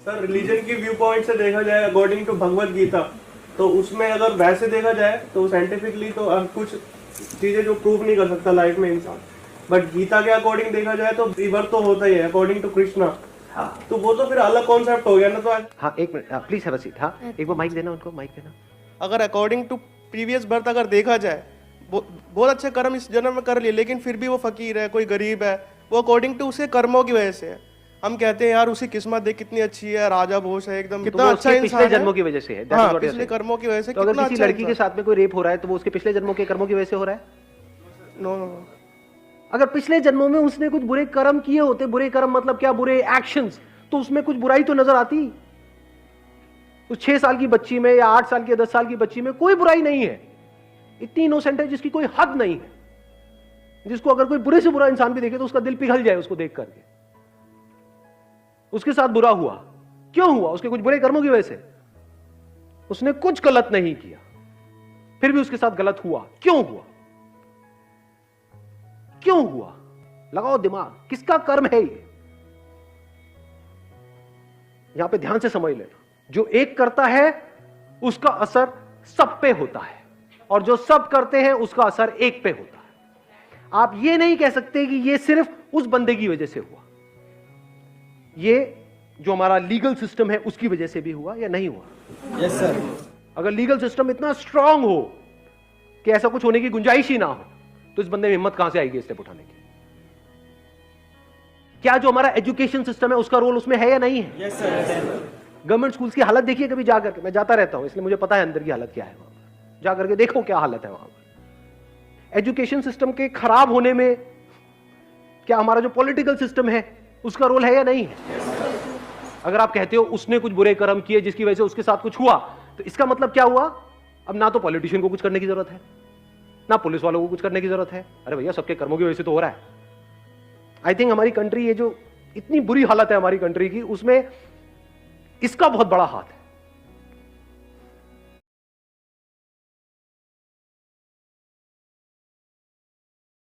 Sir religion की view point से देखा जाए अकॉर्डिंग टू भगवत गीता, तो उसमें अगर वैसे देखा जाए तो साइंटिफिकली तो कुछ चीजें जो प्रूव नहीं कर सकता लाइफ में इंसान, बट गीता के अकॉर्डिंग देखा जाए तो रीबर्थ तो होता ही है अकॉर्डिंग टू कृष्णा। हाँ तो वो तो फिर अलग कॉन्सेप्ट हो गया ना। तो हाँ, एक minute please have a seat. हाँ, एक बार माइक देना, उनको माइक देना। अगर अकॉर्डिंग टू प्रीवियस बर्थ अगर देखा जाए, बहुत अच्छे कर्म इस जन्म में कर लिए, लेकिन फिर भी वो फकीर है, कोई गरीब है, वो अकॉर्डिंग टू उसके कर्मों की वजह से है। हम कहते हैं यार उसकी किस्मत देख कितनी अच्छी है, राजा भोज है एकदम, कितना तो अच्छा उसके इंसान पिछले है। जन्मों की वजह से है। हाँ, पिछले कर्मों की वजह से तो अगर कितना किसी अच्छा लड़की के साथ में कोई रेप हो रहा है तो वो उसके पिछले जन्मों के कर्मों की वजह से हो रहा है? No no no. अगर पिछले जन्मों में उसने कुछ बुरे कर्म किए होते, बुरे कर्म मतलब क्या, बुरे एक्शंस, तो उसमें कुछ बुराई तो नजर आती। उस 6 साल की बच्ची में या 8 साल की 10 साल की बच्ची में कोई बुराई नहीं है, इतनी इनोसेंट है जिसकी कोई हद नहीं है, जिसको अगर कोई बुरे से बुरा इंसान भी देखे तो उसका दिल पिघल जाए उसको देख करके। उसके साथ बुरा हुआ, क्यों हुआ? उसके कुछ बुरे कर्मों की वजह से। उसने कुछ गलत नहीं किया, फिर भी उसके साथ गलत हुआ, क्यों हुआ? क्यों हुआ? लगाओ दिमाग, किसका कर्म है ये? यहां पे ध्यान से समझ लेना, जो एक करता है उसका असर सब पे होता है, और जो सब करते हैं उसका असर एक पे होता है। आप ये नहीं कह सकते कि ये सिर्फ उस बंदे की वजह से हुआ, ये जो हमारा लीगल सिस्टम है उसकी वजह से भी हुआ या नहीं हुआ। Yes sir. अगर लीगल सिस्टम इतना स्ट्रांग हो कि ऐसा कुछ होने की गुंजाइश ही ना हो, तो इस बंदे में हिम्मत कहां से आएगी स्टेप उठाने की? क्या जो हमारा एजुकेशन सिस्टम है उसका रोल उसमें है या नहीं है? Yes sir. गवर्नमेंट स्कूल्स की हालत देखिए कभी जाकर के, मैं जाता रहता हूं इसलिए मुझे पता है अंदर की हालत क्या है। वहां पर जाकर के देखो क्या हालत है वहां पर। एजुकेशन सिस्टम के खराब होने में क्या हमारा जो पॉलिटिकल सिस्टम है उसका रोल है या नहीं है? अगर आप कहते हो उसने कुछ बुरे कर्म किए जिसकी वजह से उसके साथ कुछ हुआ, तो इसका मतलब क्या हुआ? अब ना तो पॉलिटिशियन को कुछ करने की जरूरत है, ना पुलिस वालों को कुछ करने की जरूरत है। अरे भैया सबके कर्मों की वजह से तो हो रहा है। आई थिंक हमारी कंट्री, ये जो इतनी बुरी हालत है हमारी कंट्री की, उसमें इसका बहुत बड़ा हाथ है।